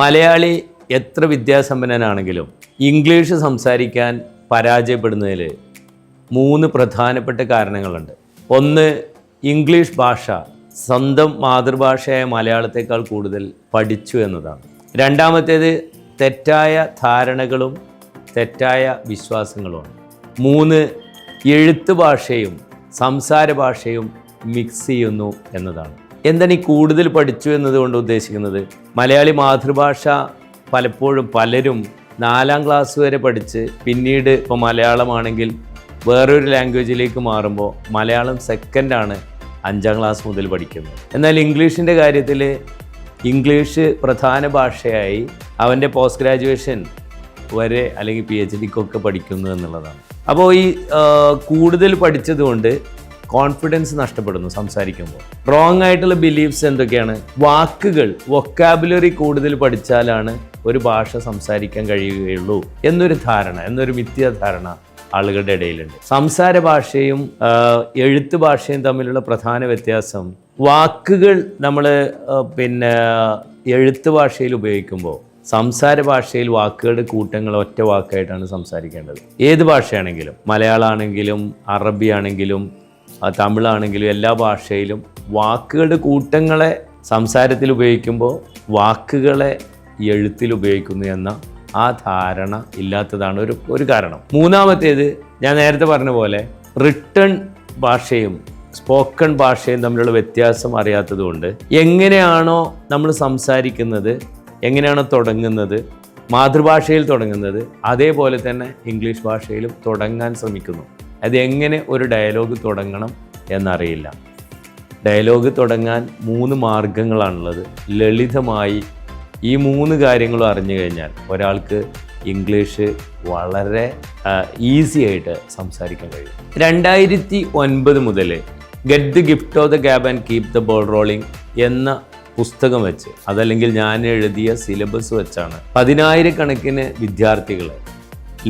മലയാളി എത്ര വിദ്യാസമ്പന്നനാണെങ്കിലും ഇംഗ്ലീഷ് സംസാരിക്കാൻ പരാജയപ്പെടുന്നതിൽ 3 പ്രധാനപ്പെട്ട കാരണങ്ങളുണ്ട്. ഒന്ന്, ഇംഗ്ലീഷ് ഭാഷ സ്വന്തം മാതൃഭാഷയായ മലയാളത്തേക്കാൾ കൂടുതൽ പഠിച്ചു എന്നതാണ്. രണ്ടാമത്തേത്, തെറ്റായ ധാരണകളും തെറ്റായ വിശ്വാസങ്ങളുമാണ്. 3, എഴുത്ത് ഭാഷയും സംസാര ഭാഷയും മിക്സ് ചെയ്യുന്നു എന്നതാണ്. എന്താണ് ഈ കൂടുതൽ പഠിച്ചു എന്നതുകൊണ്ട് ഉദ്ദേശിക്കുന്നത്? മലയാളി മാതൃഭാഷ പലരും 4ാം ക്ലാസ് വരെ പഠിച്ച് പിന്നീട് ഇപ്പോൾ മലയാളമാണെങ്കിൽ വേറൊരു ലാംഗ്വേജിലേക്ക് മാറുമ്പോൾ മലയാളം സെക്കൻഡാണ് 5ാം ക്ലാസ് മുതൽ പഠിക്കുന്നത്. എന്നാൽ ഇംഗ്ലീഷിൻ്റെ കാര്യത്തിൽ ഇംഗ്ലീഷ് പ്രധാന ഭാഷയായി അവൻ്റെ പോസ്റ്റ് ഗ്രാജുവേഷൻ വരെ അല്ലെങ്കിൽ PhDക്കൊക്കെ പഠിക്കുന്നു എന്നുള്ളതാണ്. അപ്പോൾ ഈ കൂടുതൽ പഠിച്ചതുകൊണ്ട് കോൺഫിഡൻസ് നഷ്ടപ്പെടുന്നു സംസാരിക്കുമ്പോൾ. റോങ് ആയിട്ടുള്ള ബിലീഫ്സ് എന്തൊക്കെയാണ്? വാക്കുകൾ, വൊക്കാബുലറി കൂടുതൽ പഠിച്ചാലാണ് ഒരു ഭാഷ സംസാരിക്കാൻ കഴിയുകയുള്ളൂ എന്നൊരു ധാരണ, എന്നൊരു മിഥ്യാധാരണ ആളുകളുടെ ഇടയിലുണ്ട്. സംസാര ഭാഷയും എഴുത്ത് ഭാഷയും തമ്മിലുള്ള പ്രധാന വ്യത്യാസം, വാക്കുകൾ നമ്മൾ എഴുത്ത് ഭാഷയിൽ ഉപയോഗിക്കുമ്പോൾ സംസാര ഭാഷയിൽ വാക്കുകളുടെ കൂട്ടങ്ങൾ ഒറ്റ വാക്കായിട്ടാണ് സംസാരിക്കേണ്ടത്. ഏത് ഭാഷയാണെങ്കിലും, മലയാളമാണെങ്കിലും അറബി ആണെങ്കിലും തമിഴാണെങ്കിലും എല്ലാ ഭാഷയിലും വാക്കുകളുടെ കൂട്ടങ്ങളെ സംസാരത്തിൽ ഉപയോഗിക്കുമ്പോൾ വാക്കുകളെ എഴുത്തിൽ ഉപയോഗിക്കുന്നു എന്ന ആ ധാരണ ഇല്ലാത്തതാണ് ഒരു കാരണം. മൂന്നാമത്തേത്, ഞാൻ നേരത്തെ പറഞ്ഞ പോലെ റിട്ടൺ ഭാഷയും സ്പോക്കൺ ഭാഷയും തമ്മിലുള്ള വ്യത്യാസം അറിയാത്തതുകൊണ്ട് എങ്ങനെയാണോ നമ്മൾ സംസാരിക്കുന്നത്, എങ്ങനെയാണോ തുടങ്ങുന്നത്, മാതൃഭാഷയിൽ തുടങ്ങുന്നത്, അതേപോലെ തന്നെ ഇംഗ്ലീഷ് ഭാഷയിലും തുടങ്ങാൻ ശ്രമിക്കുന്നു. അതെങ്ങനെ ഒരു ഡയലോഗ് തുടങ്ങണം എന്നറിയില്ല. ഡയലോഗ് തുടങ്ങാൻ 3 മാർഗങ്ങളാണുള്ളത്. ലളിതമായി ഈ 3 കാര്യങ്ങളും അറിഞ്ഞു കഴിഞ്ഞാൽ ഒരാൾക്ക് ഇംഗ്ലീഷ് വളരെ ഈസി ആയിട്ട് സംസാരിക്കാൻ കഴിയും. 2009 മുതൽ get the gift of the gab and keep the ball rolling എന്ന പുസ്തകം വെച്ച്, അതല്ലെങ്കിൽ ഞാൻ എഴുതിയ സിലബസ് വെച്ചാണ് 10,000 വിദ്യാർത്ഥികളെ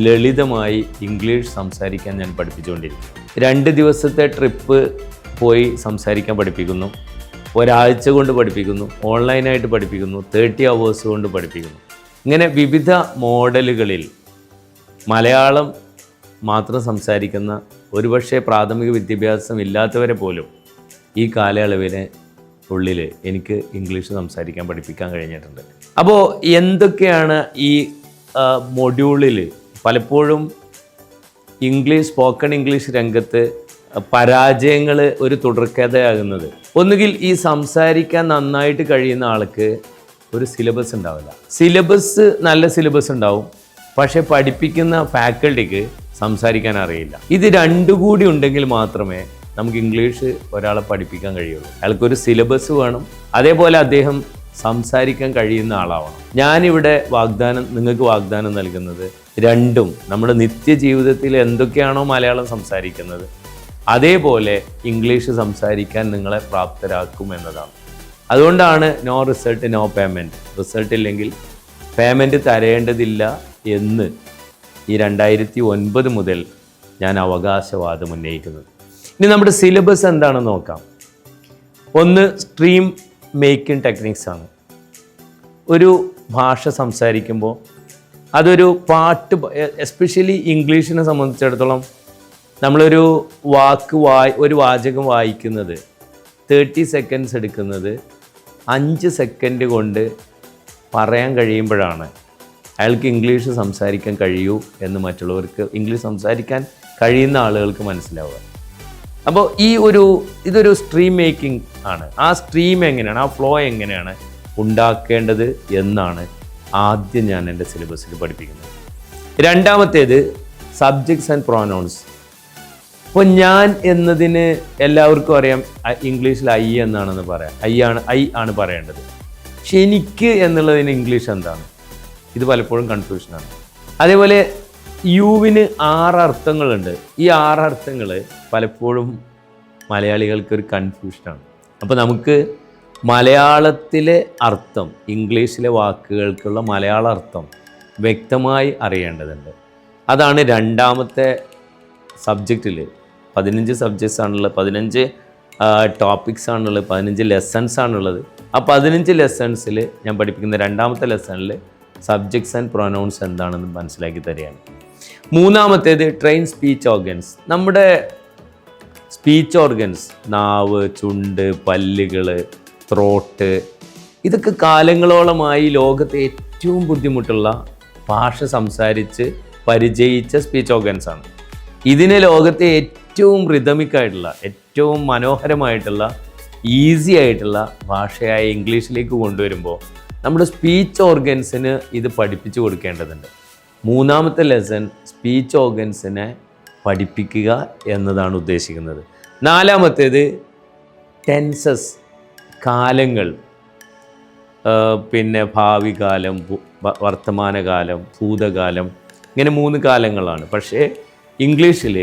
ലളിതമായി ഇംഗ്ലീഷ് സംസാരിക്കാൻ ഞാൻ പഠിപ്പിച്ചുകൊണ്ടിരിക്കുന്നു. 2 ദിവസത്തെ ട്രിപ്പ് പോയി സംസാരിക്കാൻ പഠിപ്പിക്കുന്നു, ഒരാഴ്ച കൊണ്ട് പഠിപ്പിക്കുന്നു, ഓൺലൈനായിട്ട് പഠിപ്പിക്കുന്നു, 30 hours കൊണ്ട് പഠിപ്പിക്കുന്നു. ഇങ്ങനെ വിവിധ മോഡലുകളിൽ മലയാളം മാത്രം സംസാരിക്കുന്ന, ഒരുപക്ഷെ പ്രാഥമിക വിദ്യാഭ്യാസം ഇല്ലാത്തവരെ പോലും ഈ കാലയളവിന് ഉള്ളിൽ എനിക്ക് ഇംഗ്ലീഷ് സംസാരിക്കാൻ പഠിപ്പിക്കാൻ കഴിഞ്ഞിട്ടുണ്ട്. അപ്പോൾ എന്തൊക്കെയാണ് ഈ മൊഡ്യൂളിൽ പലപ്പോഴും സ്പോക്കൺ ഇംഗ്ലീഷ് രംഗത്ത് പരാജയങ്ങൾ ഒരു തുടർക്കഥയാകുന്നത്? ഒന്നുകിൽ ഈ സംസാരിക്കാൻ നന്നായിട്ട് കഴിയുന്ന ആൾക്ക് ഒരു സിലബസ് ഉണ്ടാവില്ല. നല്ല സിലബസ് ഉണ്ടാവും, പക്ഷെ പഠിപ്പിക്കുന്ന ഫാക്കൽറ്റിക്ക് സംസാരിക്കാൻ അറിയില്ല. ഇത് 2 കൂടി ഉണ്ടെങ്കിൽ മാത്രമേ നമുക്ക് ഇംഗ്ലീഷ് ഒരാളെ പഠിപ്പിക്കാൻ കഴിയുള്ളൂ. അയാൾക്കൊരു സിലബസ് വേണം, അതേപോലെ അദ്ദേഹം സംസാരിക്കാൻ കഴിയുന്ന ആളാവണം. ഞാനിവിടെ നിങ്ങൾക്ക് വാഗ്ദാനം നൽകുന്നത് രണ്ടും. നമ്മുടെ നിത്യജീവിതത്തിൽ എന്തൊക്കെയാണോ മലയാളം സംസാരിക്കുന്നത് അതേപോലെ ഇംഗ്ലീഷ് സംസാരിക്കാൻ നിങ്ങളെ പ്രാപ്തരാക്കും എന്നതാണ്. അതുകൊണ്ടാണ് no result no payment. Result ഇല്ലെങ്കിൽ പേയ്മെൻറ്റ് തരേണ്ടതില്ല എന്ന് ഈ 2009 മുതൽ ഞാൻ അവകാശവാദം ഉന്നയിക്കുന്നത്. ഇനി നമ്മുടെ സിലബസ് എന്താണെന്ന് നോക്കാം. ഒന്ന്, സ്ട്രീം മേക്കിംഗ് ടെക്നിക്സ് ആണ്. ഒരു ഭാഷ സംസാരിക്കുമ്പോൾ അതൊരു പാട്ട്, എസ്പെഷ്യലി ഇംഗ്ലീഷിനെ സംബന്ധിച്ചിടത്തോളം നമ്മളൊരു ഒരു വാചകം വായിക്കുന്നത് 30 seconds എടുക്കുന്നത് 5 സെക്കൻഡ് കൊണ്ട് പറയാൻ കഴിയുമ്പോഴാണ് അയാൾക്ക് ഇംഗ്ലീഷ് സംസാരിക്കാൻ കഴിയൂ എന്ന് മറ്റുള്ളവർക്ക്, ഇംഗ്ലീഷ് സംസാരിക്കാൻ കഴിയുന്ന ആളുകൾക്ക് മനസ്സിലാവുക. അപ്പോൾ ഇതൊരു സ്ട്രീം മേക്കിംഗ് ആണ്. ആ സ്ട്രീം എങ്ങനെയാണ്, ആ ഫ്ലോ എങ്ങനെയാണ് ഉണ്ടാക്കേണ്ടത് എന്നാണ് ആദ്യം ഞാൻ എൻ്റെ സിലബസിൽ പഠിപ്പിക്കുന്നത്. രണ്ടാമത്തേത് സബ്ജക്ട്സ് ആൻഡ് പ്രോനൗൺസ്. ഇപ്പോൾ ഞാൻ എന്നതിന് എല്ലാവർക്കും അറിയാം ഇംഗ്ലീഷിൽ ഐ എന്നാണെന്ന് പറയാം, ഐ ആണ് പറയേണ്ടത്. പക്ഷെ എനിക്ക് എന്നുള്ളതിന് ഇംഗ്ലീഷ് എന്താണ്? ഇത് പലപ്പോഴും കൺഫ്യൂഷനാണ്. അതേപോലെ യുവിന് 6 അർത്ഥങ്ങളുണ്ട്. ഈ 6 അർത്ഥങ്ങൾ പലപ്പോഴും മലയാളികൾക്കൊരു കൺഫ്യൂഷനാണ്. അപ്പോൾ നമുക്ക് മലയാളത്തിലെ അർത്ഥം, ഇംഗ്ലീഷിലെ വാക്കുകൾക്കുള്ള മലയാള അർത്ഥം വ്യക്തമായി അറിയേണ്ടതുണ്ട്. അതാണ് രണ്ടാമത്തെ സബ്ജക്റ്റിൽ. 15 സബ്ജക്ട്സ് ആണുള്ളത്, 15 ടോപ്പിക്സ് ആണുള്ളത്, 15 ലെസൺസ് ആണുള്ളത്. ആ 15 ലെസൺസിൽ ഞാൻ പഠിപ്പിക്കുന്ന രണ്ടാമത്തെ ലെസണിൽ സബ്ജക്ട്സ് ആൻഡ് പ്രൊനൗൺസ് എന്താണെന്ന് മനസ്സിലാക്കി തരികയാണ്. മൂന്നാമത്തേത് ട്രെയിൻ സ്പീച്ച് ഓർഗൻസ്. നമ്മുടെ സ്പീച്ച് ഓർഗൻസ്, നാവ്, ചുണ്ട്, പല്ലുകൾ, ത്രോട്ട്, ഇതൊക്കെ കാലങ്ങളോളമായി ലോകത്തെ ഏറ്റവും ബുദ്ധിമുട്ടുള്ള ഭാഷ സംസാരിച്ച് പരിചയിച്ച സ്പീച്ച് ഓർഗൻസ് ആണ്. ഇതിനെ ലോകത്തെ ഏറ്റവും റിതമിക്കായിട്ടുള്ള, ഏറ്റവും മനോഹരമായിട്ടുള്ള, ഈസി ആയിട്ടുള്ള ഭാഷയായ ഇംഗ്ലീഷിലേക്ക് കൊണ്ടുവരുമ്പോൾ നമ്മുടെ സ്പീച്ച് ഓർഗൻസിന് ഇത് പഠിപ്പിച്ചു കൊടുക്കേണ്ടതുണ്ട്. മൂന്നാമത്തെ ലെസൺ സ്പീച്ച് ഓർഗൻസിനെ പഠിപ്പിക്കുക എന്നതാണ് ഉദ്ദേശിക്കുന്നത്. നാലാമത്തേത് ടെൻസസ്, കാലങ്ങൾ, പിന്നെ ഭാവി കാലം, വർത്തമാനകാലം, ഭൂതകാലം, ഇങ്ങനെ 3 കാലങ്ങളാണ്. പക്ഷേ ഇംഗ്ലീഷിൽ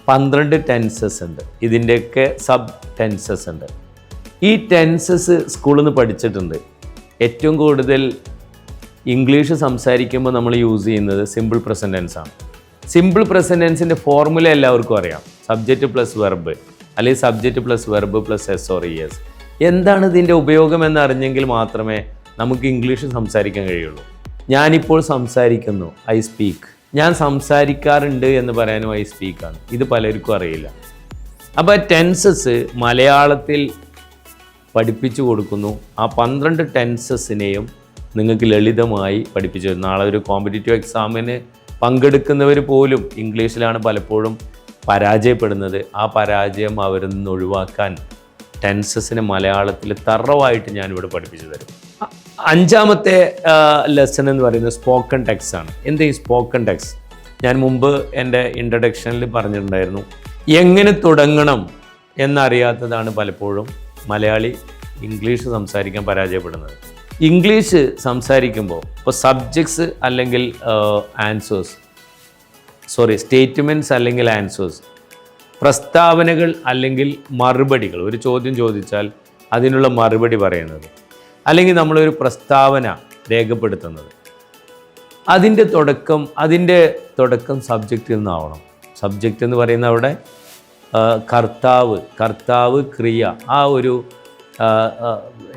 12 ടെൻസസ് ഉണ്ട്. ഇതിൻ്റെയൊക്കെ സബ് ടെൻസസ് ഉണ്ട്. ഈ ടെൻസസ് സ്കൂളിൽ നിന്ന് പഠിച്ചിട്ടുണ്ട്. ഏറ്റവും കൂടുതൽ ഇംഗ്ലീഷ് സംസാരിക്കുമ്പോൾ നമ്മൾ യൂസ് ചെയ്യുന്നത് സിമ്പിൾ പ്രസൻറ്റ് ടെൻസ് ആണ്. സിമ്പിൾ പ്രസൻറ്റ് ടെൻസിൻ്റെ ഫോർമുല എല്ലാവർക്കും അറിയാം. സബ്ജക്റ്റ് പ്ലസ് വെർബ്, അല്ലെങ്കിൽ subject plus verb plus S or ES. എന്താണ് ഇതിൻ്റെ ഉപയോഗം എന്നറിഞ്ഞെങ്കിൽ മാത്രമേ നമുക്ക് ഇംഗ്ലീഷ് സംസാരിക്കാൻ കഴിയുള്ളൂ. ഞാനിപ്പോൾ സംസാരിക്കുന്നു, ഐ സ്പീക്ക്. ഞാൻ സംസാരിക്കാറുണ്ട് എന്ന് പറയാനും ഐ സ്പീക്കാണ്. ഇത് പലർക്കും അറിയില്ല. അപ്പോൾ ടെൻസസ് മലയാളത്തിൽ പഠിപ്പിച്ചു കൊടുക്കുന്നു. ആ 12 ടെൻസസിനെയും നിങ്ങൾക്ക് ലളിതമായി പഠിപ്പിച്ചു തരും. നാളെ ഒരു കോമ്പറ്റീറ്റീവ് എക്സാമിന് പങ്കെടുക്കുന്നവർ പോലും ഇംഗ്ലീഷിലാണ് പലപ്പോഴും പരാജയപ്പെടുന്നത്. ആ പരാജയം അവരിൽ നിന്ന് ഒഴിവാക്കാൻ ടെൻസസിനെ മലയാളത്തിൽ തറവായിട്ട് ഞാനിവിടെ പഠിപ്പിച്ചു തരും. 5ാമത്തെ ലെസൺ എന്ന് പറയുന്നത് സ്പോക്കൺ ടെക്സ്റ്റ് ആണ്. എന്ത് ഈ സ്പോക്കൺ ടെക്സ്റ്റ്? ഞാൻ മുമ്പ് എൻ്റെ ഇൻട്രഡക്ഷനിൽ പറഞ്ഞിട്ടുണ്ടായിരുന്നു, എങ്ങനെ തുടങ്ങണം എന്നറിയാത്തതാണ് പലപ്പോഴും മലയാളി ഇംഗ്ലീഷ് സംസാരിക്കാൻ പരാജയപ്പെടുന്നത്. ഇംഗ്ലീഷ് സംസാരിക്കുമ്പോൾ ഇപ്പോൾ സബ്ജക്ട്സ് അല്ലെങ്കിൽ സ്റ്റേറ്റ്മെൻറ്റ്സ് അല്ലെങ്കിൽ ആൻസേഴ്സ്, പ്രസ്താവനകൾ അല്ലെങ്കിൽ മറുപടികൾ, ഒരു ചോദ്യം ചോദിച്ചാൽ അതിനുള്ള മറുപടി പറയുന്നത്, അല്ലെങ്കിൽ നമ്മളൊരു പ്രസ്താവന രേഖപ്പെടുത്തുന്നത്, അതിൻ്റെ തുടക്കം സബ്ജക്റ്റിൽ നിന്നാവണം. സബ്ജക്റ്റ് എന്ന് പറയുന്ന അവിടെ കർത്താവ്, ക്രിയ, ആ ഒരു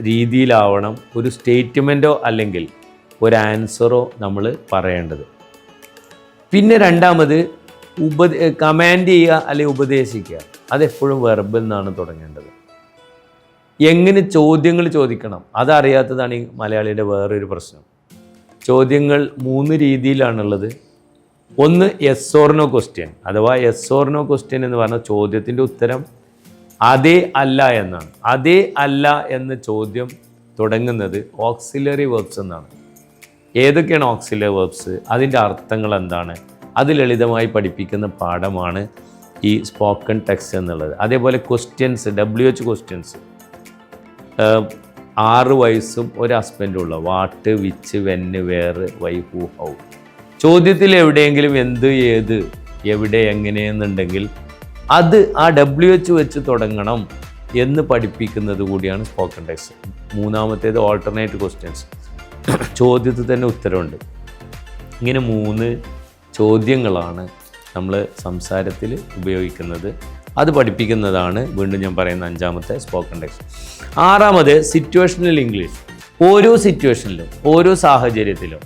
രീതിയിലാവണം ഒരു സ്റ്റേറ്റ്മെൻറ്റോ അല്ലെങ്കിൽ ഒരു ആൻസറോ നമ്മൾ പറയേണ്ടത്. പിന്നെ രണ്ടാമത് കമാൻഡ് ചെയ്യുക അല്ലെങ്കിൽ ഉപദേശിക്കുക. അതെപ്പോഴും വെർബിൽ നിന്നാണ് തുടങ്ങേണ്ടത്. എങ്ങനെ ചോദ്യങ്ങൾ ചോദിക്കണം അതറിയാത്തതാണ് ഈ മലയാളിയുടെ വേറൊരു പ്രശ്നം. ചോദ്യങ്ങൾ 3 രീതിയിലാണുള്ളത്. ഒന്ന് യെസ് ഓർ നോ ക്വസ്റ്റ്യൻ, അഥവാ യെസ് ഓർ നോ ക്വസ്റ്റ്യൻ എന്ന് പറഞ്ഞാൽ ചോദ്യത്തിൻ്റെ ഉത്തരം അതെ അല്ല എന്നാണ്. അതെ അല്ല എന്ന ചോദ്യം തുടങ്ങുന്നത് ഓക്സിലറി വെർബ്സ് എന്നാണ്. ഏതൊക്കെയാണ് ഓക്സിലറി വെർബ്സ്, അതിൻ്റെ അർത്ഥങ്ങൾ എന്താണ്, അത് ലളിതമായി പഠിപ്പിക്കുന്ന പാഠമാണ് ഈ സ്പോക്കൺ ടെക്സ്റ്റ് എന്നുള്ളത്. അതേപോലെ ക്വസ്റ്റ്യൻസ്, WH ക്വസ്റ്റ്യൻസ്, 6 വയസ്സും ഒരു ഹസ്ബൻഡും ഉള്ള വാട്ട്, വിച്ച്, വെന്ന്, വേർ, വൈ, ഹു, ഹൗ. ചോദ്യത്തിൽ എവിടെയെങ്കിലും എന്ത്, ഏത്, എവിടെ, എങ്ങനെയെന്നുണ്ടെങ്കിൽ അത് ആ WH വെച്ച് തുടങ്ങണം എന്ന് പഠിപ്പിക്കുന്നത് കൂടിയാണ് സ്പോക്കൺ ടെക്സ്റ്റ്. മൂന്നാമത്തേത് ഓൾട്ടർനേറ്റ് ക്വസ്റ്റ്യൻസ്, ചോദ്യത്തിൽ തന്നെ ഉത്തരവുണ്ട്. ഇങ്ങനെ 3 ചോദ്യങ്ങളാണ് നമ്മൾ സംസാരത്തിൽ ഉപയോഗിക്കുന്നത്. അത് പഠിപ്പിക്കുന്നതാണ് വീണ്ടും ഞാൻ പറയുന്ന 5ാമത്തെ സ്പോക്കൺ ടെക്സ്റ്റ്. 6ാമത് സിറ്റുവേഷണൽ ഇംഗ്ലീഷ്. ഓരോ സിറ്റുവേഷനിലും ഓരോ സാഹചര്യത്തിലും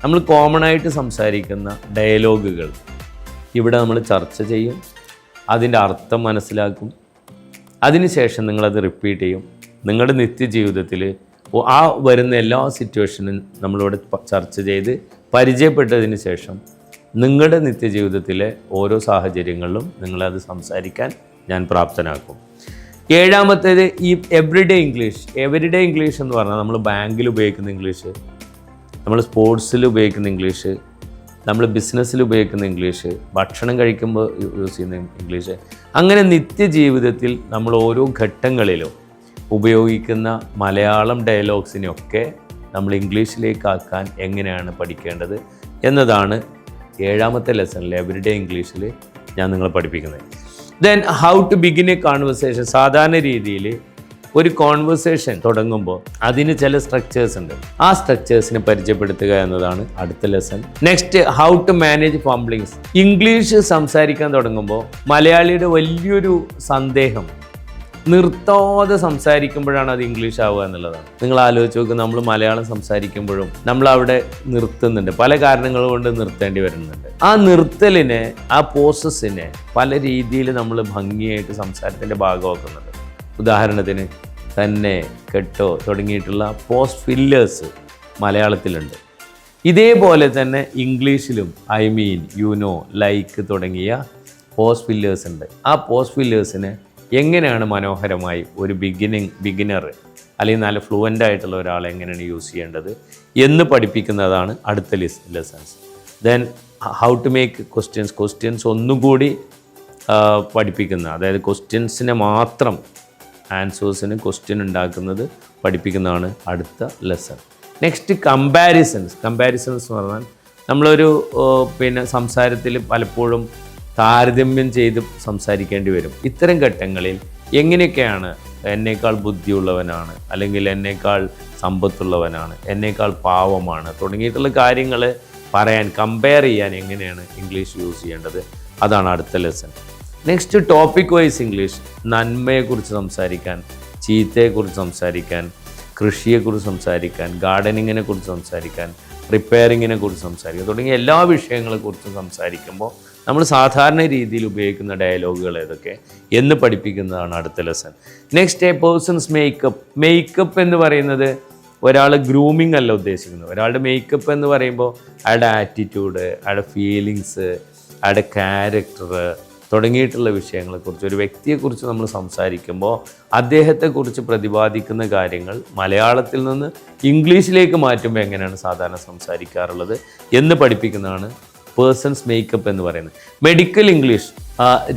നമ്മൾ കോമൺ ആയിട്ട് സംസാരിക്കുന്ന ഡയലോഗുകൾ ഇവിടെ നമ്മൾ ചർച്ച ചെയ്യും, അതിൻ്റെ അർത്ഥം മനസ്സിലാക്കും, അതിനുശേഷം നിങ്ങളത് റിപ്പീറ്റ് ചെയ്യും. നിങ്ങളുടെ നിത്യജീവിതത്തിൽ ആ വരുന്ന എല്ലാ സിറ്റുവേഷനും നമ്മളിവിടെ ചർച്ച ചെയ്ത് പരിചയപ്പെട്ടതിന് ശേഷം നിങ്ങളുടെ നിത്യജീവിതത്തിലെ ഓരോ സാഹചര്യങ്ങളിലും നിങ്ങളത് സംസാരിക്കാൻ ഞാൻ പ്രാപ്തനാക്കും. 7ാമത്തേത് ഈ എവറിഡേ ഇംഗ്ലീഷ്. എവറിഡേ ഇംഗ്ലീഷ് എന്ന് പറഞ്ഞാൽ നമ്മൾ ബാങ്കിൽ ഉപയോഗിക്കുന്ന ഇംഗ്ലീഷ്, നമ്മൾ സ്പോർട്സിൽ ഉപയോഗിക്കുന്ന ഇംഗ്ലീഷ്, നമ്മൾ ബിസിനസ്സിൽ ഉപയോഗിക്കുന്ന ഇംഗ്ലീഷ്, ഭക്ഷണം കഴിക്കുമ്പോൾ യൂസ് ചെയ്യുന്ന ഇംഗ്ലീഷ്, അങ്ങനെ നിത്യജീവിതത്തിൽ നമ്മൾ ഓരോ ഘട്ടങ്ങളിലും ഉപയോഗിക്കുന്ന മലയാളം ഡയലോഗ്സിനെയൊക്കെ നമ്മൾ ഇംഗ്ലീഷിലേക്കാക്കാൻ എങ്ങനെയാണ് പഠിക്കേണ്ടത് എന്നതാണ് 7ാമത്തെ ലെസണിൽ എവറിഡേ ഇംഗ്ലീഷിൽ ഞാൻ നിങ്ങളെ പഠിപ്പിക്കുന്നത്. Then how to begin a conversation. സാധാരണ രീതിയിൽ ഒരു കോൺവെർസേഷൻ തുടങ്ങുമ്പോൾ അതിന് ചില സ്ട്രക്ചേഴ്സ് ഉണ്ട്. ആ സ്ട്രക്ചേഴ്സിനെ പരിചയപ്പെടുത്തുക എന്നതാണ് അടുത്ത lesson. Next how to manage fumblings. English സംസാരിക്കാൻ തുടങ്ങുമ്പോൾ മലയാളിയുടെ വലിയൊരു സന്ദേഹം, നിർത്താതെ സംസാരിക്കുമ്പോഴാണ് അത് ഇംഗ്ലീഷ് ആവുക എന്നുള്ളതാണ്. നിങ്ങൾ ആലോചിച്ച് നോക്കുക, നമ്മൾ മലയാളം സംസാരിക്കുമ്പോഴും നമ്മൾ അവിടെ നിർത്തുന്നുണ്ട്, പല കാരണങ്ങൾ കൊണ്ട് നിർത്തേണ്ടി വരുന്നുണ്ട്. ആ നിർത്തലിനെ, ആ പ്രോസസ്സിനെ പല രീതിയിൽ നമ്മൾ ഭംഗിയായിട്ട് സംസാരത്തിൻ്റെ ഭാഗമാക്കുന്നുണ്ട്. ഉദാഹരണത്തിന് തന്നെ, കെട്ടോ തുടങ്ങിയിട്ടുള്ള പോസ്റ്റ് ഫില്ലേഴ്സ് മലയാളത്തിലുണ്ട്. ഇതേപോലെ തന്നെ ഇംഗ്ലീഷിലും I mean, you know, like തുടങ്ങിയ പോസ്റ്റ് ഫില്ലേഴ്സ് ഉണ്ട്. ആ പോസ്റ്റ് ഫില്ലേഴ്സിനെ എങ്ങനെയാണ് മനോഹരമായി ഒരു ബിഗിനർ അല്ലെങ്കിൽ നല്ല ഫ്ലുവൻ്റ് ആയിട്ടുള്ള ഒരാൾ എങ്ങനെയാണ് യൂസ് ചെയ്യേണ്ടത് എന്ന് പഠിപ്പിക്കുന്നതാണ് അടുത്ത lessons. Then how to make questions ഒന്നുകൂടി പഠിപ്പിക്കുന്ന, അതായത് ക്വസ്റ്റ്യൻസിനെ മാത്രം, ആൻസേഴ്സിന് ക്വസ്റ്റ്യൻ ഉണ്ടാക്കുന്നത് പഠിപ്പിക്കുന്നതാണ് അടുത്ത ലെസൺ. നെക്സ്റ്റ് കമ്പാരിസൺസ് എന്ന് പറഞ്ഞാൽ നമ്മളൊരു സംസാരത്തിൽ പലപ്പോഴും താരതമ്യം ചെയ്ത് സംസാരിക്കേണ്ടി വരും. ഇത്തരം ഘട്ടങ്ങളിൽ എങ്ങനെയൊക്കെയാണ് എന്നേക്കാൾ ബുദ്ധിയുള്ളവനാണ്, അല്ലെങ്കിൽ എന്നേക്കാൾ സമ്പത്തുള്ളവനാണ്, എന്നേക്കാൾ പാവമാണ് തുടങ്ങിയിട്ടുള്ള കാര്യങ്ങൾ പറയാൻ, കമ്പയർ ചെയ്യാൻ എങ്ങനെയാണ് ഇംഗ്ലീഷ് യൂസ് ചെയ്യേണ്ടത്, അതാണ് അടുത്ത lesson. Next topic wise English. നന്മയെക്കുറിച്ച് സംസാരിക്കാൻ, ചീത്തയെക്കുറിച്ച് സംസാരിക്കാൻ, കൃഷിയെക്കുറിച്ച് സംസാരിക്കാൻ, ഗാർഡനിങ്ങിനെ കുറിച്ച് സംസാരിക്കാൻ, റിപ്പയറിങ്ങിനെ കുറിച്ച് സംസാരിക്കാൻ തുടങ്ങിയ എല്ലാ വിഷയങ്ങളെക്കുറിച്ചും സംസാരിക്കുമ്പോൾ നമ്മൾ സാധാരണ രീതിയിൽ ഉപയോഗിക്കുന്ന ഡയലോഗുകൾ ഏതൊക്കെ എന്ന് പഠിപ്പിക്കുന്നതാണ് അടുത്ത lesson. Next, a person's makeup എന്ന് പറയുന്നത് ഒരാൾ ഗ്രൂമിങ് അല്ല ഉദ്ദേശിക്കുന്നത്. ഒരാളുടെ മേക്കപ്പ് എന്ന് പറയുമ്പോൾ അയാളുടെ ആറ്റിറ്റ്യൂഡ്, അയാളുടെ ഫീലിങ്സ്, അയാളുടെ ക്യാരക്ടർ തുടങ്ങിയിട്ടുള്ള വിഷയങ്ങളെക്കുറിച്ച്, ഒരു വ്യക്തിയെക്കുറിച്ച് നമ്മൾ സംസാരിക്കുമ്പോൾ അദ്ദേഹത്തെക്കുറിച്ച് പ്രതിപാദിക്കുന്ന കാര്യങ്ങൾ മലയാളത്തിൽ നിന്ന് ഇംഗ്ലീഷിലേക്ക് മാറ്റുമ്പോൾ എങ്ങനെയാണ് സാധാരണ സംസാരിക്കാറുള്ളത് എന്ന് പഠിപ്പിക്കുന്നതാണ് പേഴ്സൺസ് മേക്കപ്പ് എന്ന് പറയുന്നത്. മെഡിക്കൽ ഇംഗ്ലീഷ്,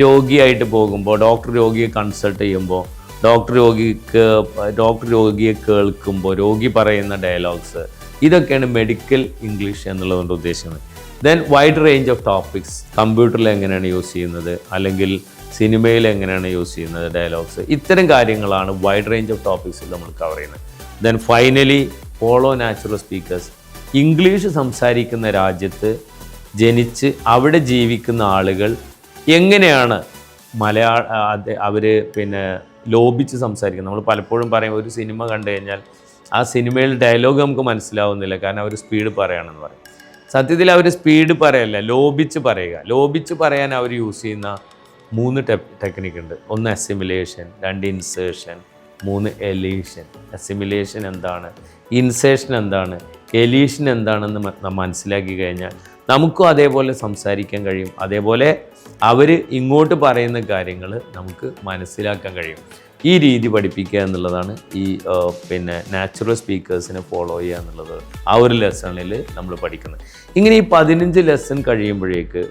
രോഗിയായിട്ട് പോകുമ്പോൾ, ഡോക്ടർ രോഗിയെ കൺസൾട്ട് ചെയ്യുമ്പോൾ, ഡോക്ടർ രോഗിയെ കേൾക്കുമ്പോൾ രോഗി പറയുന്ന ഡയലോഗ്സ്, ഇതൊക്കെയാണ് മെഡിക്കൽ ഇംഗ്ലീഷ് എന്നുള്ളതുകൊണ്ട് ഉദ്ദേശിക്കുന്നത്. Then wide range of topics, കമ്പ്യൂട്ടറിൽ എങ്ങനെയാണ് യൂസ് ചെയ്യുന്നത്, അല്ലെങ്കിൽ സിനിമയിൽ എങ്ങനെയാണ് യൂസ് ചെയ്യുന്നത് ഡയലോഗ്സ്, ഇത്തരം കാര്യങ്ങളാണ് വൈഡ് റേഞ്ച് ഓഫ് ടോപ്പിക്സിൽ നമ്മൾ കവർ ചെയ്യുന്നത്. Then finally follow natural speakers. English സംസാരിക്കുന്ന രാജ്യത്ത് ജനിച്ച് അവിടെ ജീവിക്കുന്ന ആളുകൾ എങ്ങനെയാണ് അവർ ലോപിച്ച് സംസാരിക്കുന്നത്. നമ്മൾ പലപ്പോഴും പറയും, ഒരു സിനിമ കണ്ടു കഴിഞ്ഞാൽ ആ സിനിമയിൽ ഡയലോഗ് നമുക്ക് മനസ്സിലാവുന്നില്ല, കാരണം അവർ സ്പീഡ് പറയുകയാണെന്ന് പറയും. സത്യത്തിൽ അവർ സ്പീഡ് പറയല്ല, ലോപിച്ച് പറയുക. ലോപിച്ച് പറയാൻ അവർ യൂസ് ചെയ്യുന്ന 3 ടെക്നിക്ക് ഉണ്ട്. 1 അസിമിലേഷൻ, 2 ഇൻസേർഷൻ, 3 എലീഷൻ. അസിമിലേഷൻ എന്താണ്, ഇൻസേർഷൻ എന്താണ്, എലീഷൻ എന്താണെന്ന് മനസ്സിലാക്കി കഴിഞ്ഞാൽ നമുക്കും അതേപോലെ സംസാരിക്കാൻ കഴിയും. അതേപോലെ അവർ ഇങ്ങോട്ട് പറയുന്ന കാര്യങ്ങൾ നമുക്ക് മനസ്സിലാക്കാൻ കഴിയും. ഈ രീതി പഠിപ്പിക്കുക എന്നുള്ളതാണ് ഈ നാച്ചുറൽ സ്പീക്കേഴ്സിനെ ഫോളോ ചെയ്യുക എന്നുള്ളത് ആ ഒരു ലെസണിൽ നമ്മൾ പഠിക്കുന്നത്. ഇങ്ങനെ ഈ 15 ലെസൺ കഴിയുമ്പോഴേക്ക്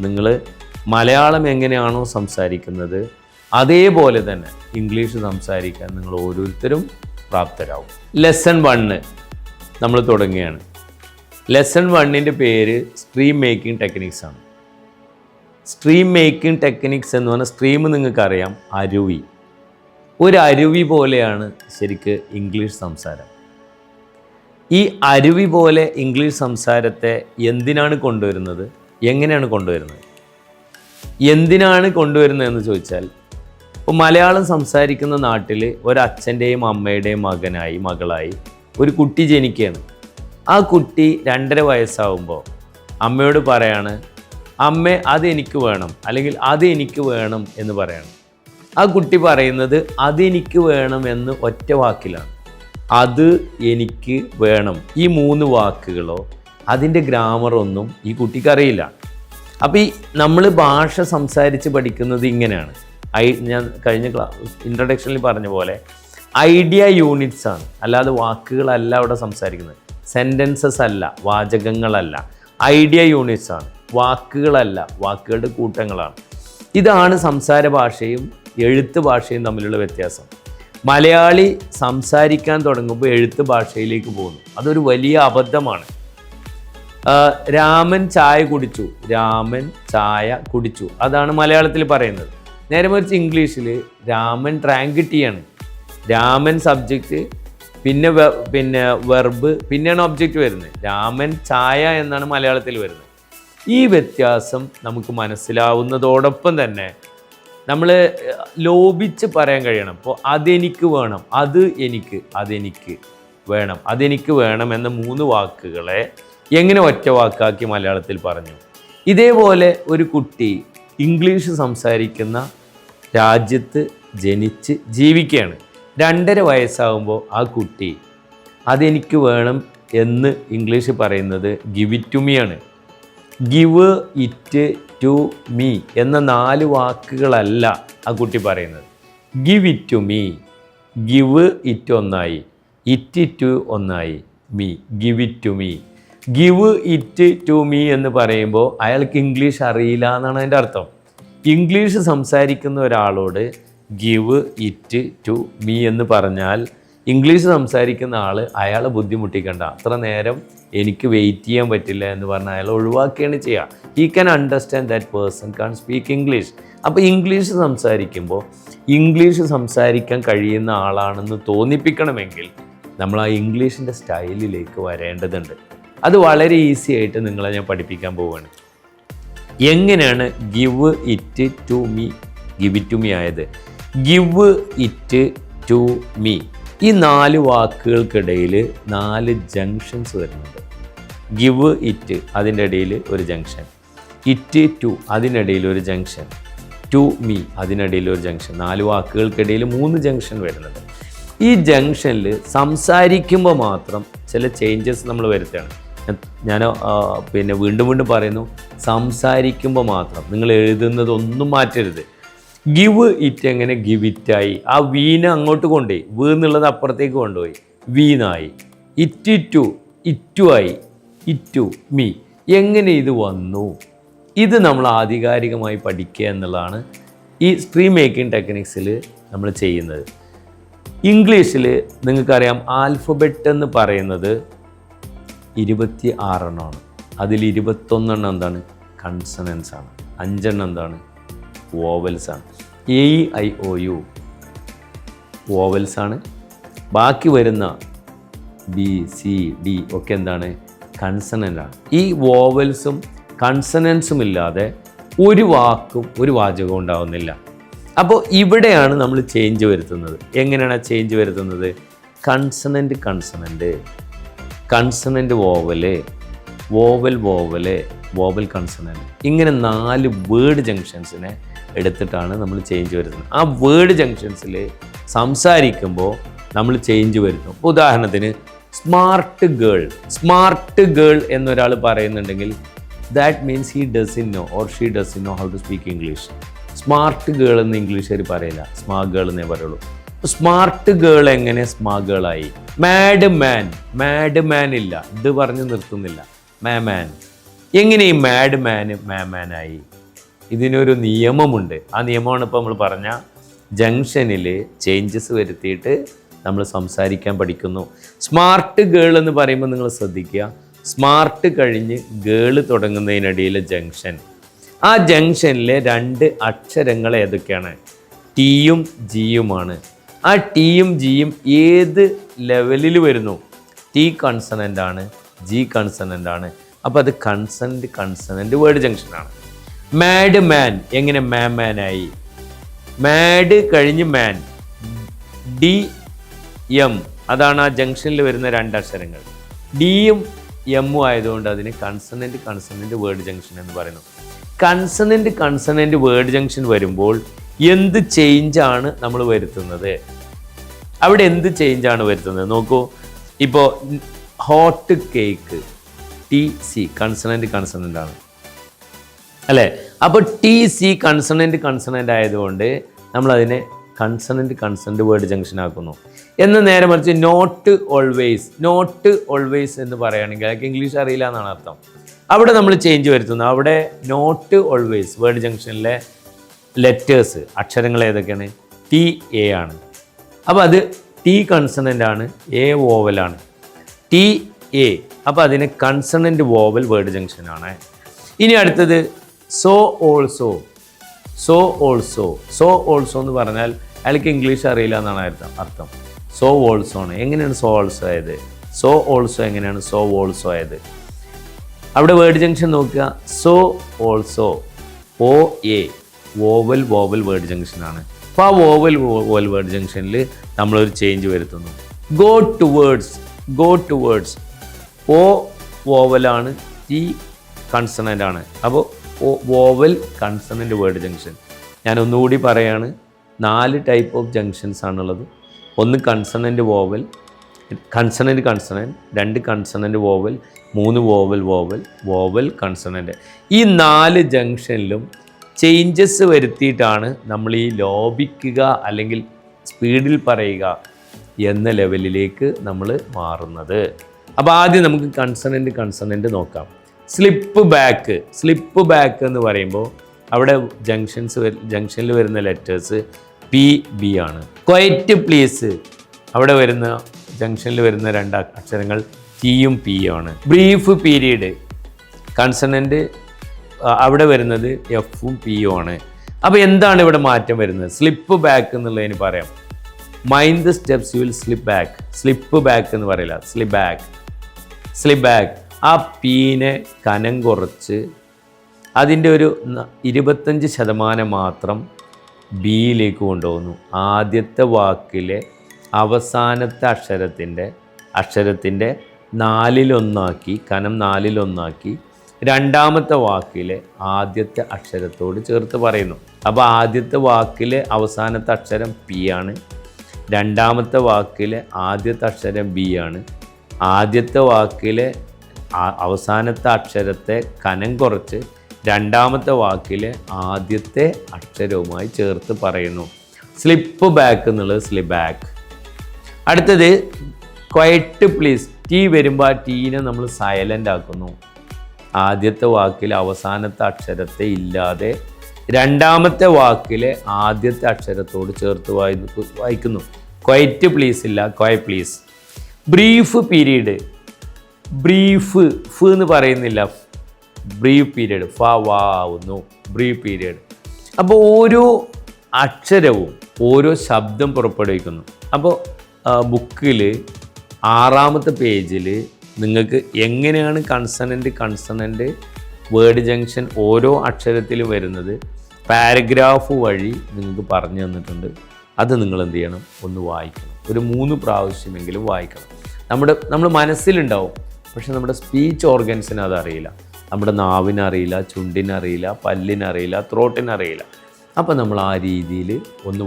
നിങ്ങൾ മലയാളം എങ്ങനെയാണോ സംസാരിക്കുന്നത് അതേപോലെ തന്നെ ഇംഗ്ലീഷ് സംസാരിക്കാൻ നിങ്ങൾ ഓരോരുത്തരും പ്രാപ്തരാകും. ലെസൺ 1 നമ്മൾ തുടങ്ങുകയാണ്. ലെസൺ 1ൻ്റെ പേര് സ്ട്രീം മേക്കിംഗ് ടെക്നിക്സ് ആണ്. സ്ട്രീം മേക്കിംഗ് ടെക്നിക്സ് എന്ന് പറഞ്ഞാൽ, സ്ട്രീം നിങ്ങൾക്കറിയാം, അരുവി. ഒരു അരുവി പോലെയാണ് ശരിക്ക് ഇംഗ്ലീഷ് സംസാരം. ഈ അരുവി പോലെ ഇംഗ്ലീഷ് സംസാരത്തെ എന്തിനാണ് കൊണ്ടുവരുന്നത്, എങ്ങനെയാണ് കൊണ്ടുവരുന്നത്, എന്തിനാണ് കൊണ്ടുവരുന്നതെന്ന് ചോദിച്ചാൽ, ഇപ്പോൾ മലയാളം സംസാരിക്കുന്ന നാട്ടിൽ ഒരച്ഛൻ്റെയും അമ്മയുടെയും മകളായി ഒരു കുട്ടി ജനിക്കുകയാണ്. ആ കുട്ടി 2.5 വയസ്സാവുമ്പോൾ അമ്മയോട് പറയാണ്, അമ്മ അതെനിക്ക് വേണം, അല്ലെങ്കിൽ അതെനിക്ക് വേണം എന്ന് പറയണം. ആ കുട്ടി പറയുന്നത് അതെനിക്ക് വേണം എന്ന് ഒറ്റ വാക്കിലാണ്. അത് എനിക്ക് വേണം, ഈ 3 വാക്കുകളോ അതിൻ്റെ ഗ്രാമറൊന്നും ഈ കുട്ടിക്ക് അറിയില്ല. അപ്പോൾ ഈ നമ്മൾ ഭാഷ സംസാരിച്ച് പഠിക്കുന്നത് ഇങ്ങനെയാണ്. ഞാൻ കഴിഞ്ഞ ഇൻട്രൊഡക്ഷനിൽ പറഞ്ഞ പോലെ ഐഡിയ യൂണിറ്റ്സ് ആണ്, അല്ലാതെ വാക്കുകളല്ല അവിടെ സംസാരിക്കുന്നത്. സെൻറ്റൻസസ് അല്ല, വാചകങ്ങളല്ല, ഐഡിയ യൂണിറ്റ്സ് ആണ്, വാക്കുകളല്ല, വാക്കുകളുടെ കൂട്ടങ്ങളാണ്. ഇതാണ് സംസാര ഭാഷയും എഴുത്ത് ഭാഷയും തമ്മിലുള്ള വ്യത്യാസം. മലയാളി സംസാരിക്കാൻ തുടങ്ങുമ്പോൾ എഴുത്ത് ഭാഷയിലേക്ക് പോകുന്നു. അതൊരു വലിയ അബദ്ധമാണ്. രാമൻ ചായ കുടിച്ചു, രാമൻ ചായ കുടിച്ചു, അതാണ് മലയാളത്തിൽ പറയുന്നത്. നേരെ മറിച്ച് ഇംഗ്ലീഷിൽ രാമൻ ഡ്രാങ്ക് ടീയാണ്. രാമൻ സബ്ജക്റ്റ്, പിന്നെ വെർബ്, പിന്നെയാണ് ഒബ്ജക്റ്റ് വരുന്നത്. രാമൻ ചായ എന്നാണ് മലയാളത്തിൽ വരുന്നത്. ഈ വ്യത്യാസം നമുക്ക് മനസ്സിലാവുന്നതോടൊപ്പം തന്നെ നമ്മൾ ലോപിച്ച് പറയാൻ കഴിയണം. ഇപ്പോൾ അതെനിക്ക് വേണം, അതെനിക്ക് വേണം, അതെനിക്ക് വേണം എന്ന 3 വാക്കുകളെ എങ്ങനെ ഒറ്റ വാക്കാക്കി മലയാളത്തിൽ പറഞ്ഞു. ഇതേപോലെ ഒരു കുട്ടി ഇംഗ്ലീഷ് സംസാരിക്കുന്ന രാജ്യത്ത് ജനിച്ച് ജീവിക്കുകയാണ്. 2.5 വയസ്സാകുമ്പോൾ ആ കുട്ടി അതെനിക്ക് വേണം എന്ന് ഇംഗ്ലീഷ് പറയുന്നത് ഗിവ് ഇറ്റ് ടു മീ ആണ്. ഗിവ് ഇറ്റ് ടു മീ എന്ന 4 വാക്കുകളല്ല ആ കുട്ടി പറയുന്നത്. Give it to me, give it ഒന്നായി, ഇറ്റ് ടു ഒന്നായി, me, give it to me. Give it to me എന്ന് പറയുമ്പോൾ അയാൾക്ക് ഇംഗ്ലീഷ് അറിയില്ല എന്നാണ് അതിൻ്റെ അർത്ഥം. ഇംഗ്ലീഷ് സംസാരിക്കുന്ന ഒരാളോട് ഗിവ് ഇറ്റ് ടു മീ എന്ന് പറഞ്ഞാൽ ഇംഗ്ലീഷ് സംസാരിക്കുന്ന ആൾ അയാളെ ബുദ്ധിമുട്ടിക്കണ്ട, അത്ര നേരം എനിക്ക് വെയിറ്റ് ചെയ്യാൻ പറ്റില്ല എന്ന് പറഞ്ഞാൽ അയാൾ ഒഴിവാക്കുകയാണ് ചെയ്യുക. He can understand that person can speak English. അപ്പോൾ ഇംഗ്ലീഷ് സംസാരിക്കുമ്പോൾ ഇംഗ്ലീഷ് സംസാരിക്കാൻ കഴിയുന്ന ആളാണെന്ന് തോന്നിപ്പിക്കണമെങ്കിൽ നമ്മൾ ആ ഇംഗ്ലീഷിൻ്റെ സ്റ്റൈലിലേക്ക് വരേണ്ടതുണ്ട്. അത് വളരെ ഈസി ആയിട്ട് നിങ്ങളെ ഞാൻ പഠിപ്പിക്കാൻ പോവുകയാണ്. എങ്ങനെയാണ് give it to me, give it to me ആയത്? ഗിവ് ഇറ്റ് ടു മീ, ഈ 4 വാക്കുകൾക്കിടയിൽ 4 ജംഗ്ഷൻസ് വരുന്നുണ്ട്. ഗിവ് ഇറ്റ്, അതിൻ്റെ ഇടയിൽ ഒരു ജംഗ്ഷൻ. ഇറ്റ് ടു, അതിനിടയിൽ ഒരു ജംഗ്ഷൻ. ടു മീ, അതിനിടയിൽ ഒരു ജംഗ്ഷൻ. 4 വാക്കുകൾക്കിടയിൽ 3 ജംഗ്ഷൻ വരുന്നുണ്ട്. ഈ ജംഗ്ഷനിൽ സംസാരിക്കുമ്പോൾ മാത്രം ചില ചേഞ്ചസ് നമ്മൾ വരുത്തുകയാണ്. ഞാൻ വീണ്ടും പറയുന്നു, സംസാരിക്കുമ്പോൾ മാത്രം. നിങ്ങൾ എഴുതുന്നതൊന്നും മാറ്റരുത്. ഗിവ് ഇറ്റ് എങ്ങനെ ഗിവ് ഇറ്റായി? ആ വീനെ അങ്ങോട്ട് കൊണ്ടുപോയി, വീ എന്നുള്ളത് അപ്പുറത്തേക്ക് കൊണ്ടുപോയി, വീനായി. ഇറ്റ് ടു, ഇറ്റു ആയി, ഇറ്റു മീ. എങ്ങനെ ഇത് വന്നു? ഇത് നമ്മൾ ആധികാരികമായി പഠിക്കുക എന്നുള്ളതാണ് ഈ സ്ട്രീം മേക്കിംഗ് ടെക്നിക്സിൽ നമ്മൾ ചെയ്യുന്നത്. ഇംഗ്ലീഷിൽ നിങ്ങൾക്കറിയാം, ആൽഫബറ്റ് എന്ന് പറയുന്നത് 26 എണ്ണമാണ്. അതിൽ 21 എന്താണ്? കൺസണൻസ് ആണ്. 5 എന്താണ്? വോവൽസ് ആണ്. AEIOU വോവൽസ് ആണ്. ബാക്കി വരുന്ന BCD ഒക്കെ എന്താണ്? കൺസണൻ്റ് ആണ്. ഈ വോവൽസും കൺസണൻസും ഇല്ലാതെ ഒരു വാക്കും ഒരു വാചകവും ഉണ്ടാവുന്നില്ല. അപ്പോൾ ഇവിടെയാണ് നമ്മൾ ചേഞ്ച് വരുത്തുന്നത്. എങ്ങനെയാണ് ചേഞ്ച് വരുത്തുന്നത്? Consonant consonant, consonant vowel, vowel vowel, vowel consonant, ഇങ്ങനെ 4 വേർഡ് ജംഗ്ഷൻസിനെ എടുത്തിട്ടാണ് നമ്മൾ ചേഞ്ച് വരുത്തുന്നത്. ആ വേർഡ് ജംഗ്ഷൻസിൽ സംസാരിക്കുമ്പോൾ നമ്മൾ ചേഞ്ച് വരുത്തും. ഉദാഹരണത്തിന് സ്മാർട്ട് ഗേൾ, സ്മാർട്ട് ഗേൾ എന്നൊരാൾ പറയുന്നുണ്ടെങ്കിൽ that means he doesn't know or she doesn't know how to speak English. Smart girl എന്ന് ഇംഗ്ലീഷുകാർ പറയില്ല, സ്മാർട്ട് ഗേൾ എന്നേ പറയുള്ളൂ. സ്മാർട്ട് ഗേൾ എങ്ങനെ സ്മാർട്ട് ഗേളായി? മാഡ് മാൻ, മാഡ് മാൻ ഇല്ല, ഇത് പറഞ്ഞ് നിർത്തുന്നില്ല, മാൻ. എങ്ങനെ ഈ മാഡ് മാന് മാനായി? ഇതിനൊരു നിയമമുണ്ട്. ആ നിയമമാണ് ഇപ്പോൾ നമ്മൾ പറഞ്ഞ ജംഗ്ഷനിൽ ചേഞ്ചസ് വരുത്തിയിട്ട് നമ്മൾ സംസാരിക്കാൻ പഠിക്കുന്നു. സ്മാർട്ട് ഗേൾ എന്ന് പറയുമ്പോൾ നിങ്ങൾ ശ്രദ്ധിക്കുക, സ്മാർട്ട് കഴിഞ്ഞ് ഗേൾ തുടങ്ങുന്നതിനിടയിലെ ജംഗ്ഷൻ, ആ ജംഗ്ഷനിലെ 2 അക്ഷരങ്ങൾ ഏതൊക്കെയാണ്? ടിയും ജിയുമാണ്. ആ ടിയും ജിയും ഏത് ലെവലിൽ വരുന്നു? ടി കൺസണൻ്റ് ആണ്, ജി കൺസണൻ്റ് ആണ്. അപ്പോൾ അത് കൺസണൻ്റ് വേർഡ് ജംഗ്ഷനാണ്. മാഡ് മാൻ എങ്ങനെ മാനായി? മാഡ് കഴിഞ്ഞ് മാൻ, ഡി എം, അതാണ് ആ ജംഗ്ഷനിൽ വരുന്ന 2 അക്ഷരങ്ങൾ. ഡിയും എമ്മും ആയതുകൊണ്ട് അതിന് കൺസണൻ്റ് വേർഡ് ജംഗ്ഷൻ എന്ന് പറയുന്നു. കൺസണൻ്റ് വേർഡ് ജംഗ്ഷൻ വരുമ്പോൾ എന്ത് ചേഞ്ചാണ് നമ്മൾ വരുത്തുന്നത്? അവിടെ എന്ത് ചേഞ്ചാണ് വരുത്തുന്നത്? നോക്കൂ, ഇപ്പോൾ ഹോട്ട് കേക്ക്, TC കൺസണൻ്റ് ആണ് അല്ലേ? അപ്പോൾ TC കൺസണൻ്റ് ആയതുകൊണ്ട് നമ്മളതിനെ കൺസണൻ്റ് വേർഡ് ജംഗ്ഷൻ ആക്കുന്നു. എന്ന് നേരെ മറിച്ച് നോട്ട് ഓൾവേസ് എന്ന് പറയുകയാണെങ്കിൽ അതൊക്കെ ഇംഗ്ലീഷ് അറിയില്ല എന്നാണ് അർത്ഥം. അവിടെ നമ്മൾ ചേഞ്ച് വരുത്തുന്നു. അവിടെ നോട്ട് ഓൾവേസ് വേർഡ് ജംഗ്ഷനിലെ ലെറ്റേഴ്സ്, അക്ഷരങ്ങൾ ഏതൊക്കെയാണ്? TA ആണ്. അപ്പോൾ അത് T കൺസണൻ്റ് ആണ്, A വോവലാണ്. TA, അപ്പോൾ അതിന് കൺസണൻ്റ് വോവൽ വേർഡ് ജംഗ്ഷനാണ്. ഇനി അടുത്തത് സോ ഓൾസോ എന്ന് പറഞ്ഞാൽ അയാൾക്ക് ഇംഗ്ലീഷ് അറിയില്ല എന്നാണ് അർത്ഥം. സോ ഓൾസോ ആണ്. എങ്ങനെയാണ് സോ ഓൾസോ ആയത്? സോ ഓൾസോ എങ്ങനെയാണ് സോ ഓൾസോ ആയത്? അവിടെ വേർഡ് ജംഗ്ഷൻ നോക്കുക, so also, OA, vowel word ജംഗ്ഷനാണ്. അപ്പോൾ ആ വോവൽ വേർഡ് ജംഗ്ഷനിൽ നമ്മളൊരു ചേഞ്ച് വരുത്തുന്നു. ഗോ ടുവേർഡ്സ് ഓ വോവലാണ്, ടി കൺസണൻ്റ് ആണ്. അപ്പോൾ വോവൽ കൺസണൻ്റ് വേർഡ് ജംഗ്ഷൻ. ഞാൻ ഒന്നുകൂടി പറയാണ്, 4 ടൈപ്പ് ഓഫ് ജംഗ്ഷൻസ് ആണുള്ളത്. ഒന്ന് consonant vowel, consonant 2 consonant vowel, 3 vowel consonant. ഈ 4 ജംഗ്ഷനിലും ചേഞ്ചസ് വരുത്തിയിട്ടാണ് നമ്മൾ ഈ ലോപിക്കുക അല്ലെങ്കിൽ സ്പീഡിൽ പറയുക എന്ന ലെവലിലേക്ക് നമ്മൾ മാറുന്നത്. അപ്പോൾ ആദ്യം നമുക്ക് കൺസണൻ്റ് നോക്കാം. സ്ലിപ്പ് ബാക്ക് എന്ന് പറയുമ്പോൾ അവിടെ ജംഗ്ഷനിൽ വരുന്ന ലെറ്റേഴ്സ് പി ബി ആണ്. ക്വയറ്റ് പ്ലീസ് അവിടെ വരുന്ന ജംഗ്ഷനിൽ വരുന്ന 2 അക്ഷരങ്ങൾ ടിയും പിയും ആണ്. ബ്രീഫ് പീരീഡ് കൺസണൻ്റ് അവിടെ വരുന്നത് എഫും പിയും ആണ്. അപ്പോൾ എന്താണ് ഇവിടെ മാറ്റം വരുന്നത്? സ്ലിപ്പ് ബാക്ക് എന്നുള്ളതിന് പറയാം mind the steps you will slip back എന്ന് പറയില്ല, സ്ലിപ്പ് ബാക്ക്. ആ പീനെ കനം കുറച്ച് അതിൻ്റെ ഒരു 25% മാത്രം ബിയിലേക്ക് കൊണ്ടുപോകുന്നു. ആദ്യത്തെ വാക്കിലെ അവസാനത്തെ അക്ഷരത്തിൻ്റെ 4/1 കനം 4/1 രണ്ടാമത്തെ വാക്കിലെ ആദ്യത്തെ അക്ഷരത്തോട് ചേർത്ത് പറയുന്നു. അപ്പോൾ ആദ്യത്തെ വാക്കിലെ അവസാനത്തെ അക്ഷരം പി ആണ്, രണ്ടാമത്തെ വാക്കിലെ ആദ്യത്തെ അക്ഷരം ബി ആണ്. ആദ്യത്തെ വാക്കിലെ അവസാനത്തെ അക്ഷരത്തെ കനം കുറച്ച് രണ്ടാമത്തെ വാക്കിലെ ആദ്യത്തെ അക്ഷരവുമായി ചേർത്ത് പറയുന്നു. സ്ലിപ്പ് ബാക്ക് എന്നുള്ളത് സ്ലിപ്പ് ബാക്ക്. അടുത്തത് ക്വയറ്റ് പ്ലീസ്. ടി വരുമ്പോൾ ആ ടീനെ നമ്മൾ സൈലൻ്റ് ആക്കുന്നു. ആദ്യത്തെ വാക്കിലെ അവസാനത്തെ അക്ഷരത്തെ ഇല്ലാതെ രണ്ടാമത്തെ വാക്കിലെ ആദ്യത്തെ അക്ഷരത്തോട് ചേർത്ത് വായിക്കുന്നു. ക്വയറ്റ് പ്ലീസ് ഇല്ല, ക്വയ പ്ലീസ്. ബ്രീഫ് പീരീഡ്, ബ്രീഫ് എന്ന് പറയുന്നില്ല, ബ്രീഫ് പീരീഡ് വാവുന്നു, ബ്രീഫ് പീരീഡ്. അപ്പോൾ ഓരോ അക്ഷരവും ഓരോ ശബ്ദം പുറപ്പെടുവിക്കുന്നു. അപ്പോൾ ബുക്കിൽ 6ാമത്തെ പേജിൽ നിങ്ങൾക്ക് എങ്ങനെയാണ് കൺസണൻ്റ് വേർഡ് ജംഗ്ഷൻ ഓരോ അക്ഷരത്തിലും വരുന്നത് പാരഗ്രാഫ് വഴി നിങ്ങൾക്ക് പറഞ്ഞു തന്നിട്ടുണ്ട്. അത് നിങ്ങൾ എന്ത് ചെയ്യണം? ഒന്ന് വായിക്കണം. ഒരു 3 പ്രാവശ്യമെങ്കിലും വായിക്കണം. നമ്മൾ മനസ്സിലുണ്ടാവും, പക്ഷെ നമ്മുടെ സ്പീച്ച് ഓർഗൻസിന് അതറിയില്ല. നമ്മുടെ നാവിനറിയില്ല, ചുണ്ടിനറിയില്ല, പല്ലിനറിയില്ല, ത്രോട്ടിനറിയില്ല. അപ്പോൾ നമ്മൾ ആ രീതിയിൽ ഒന്ന്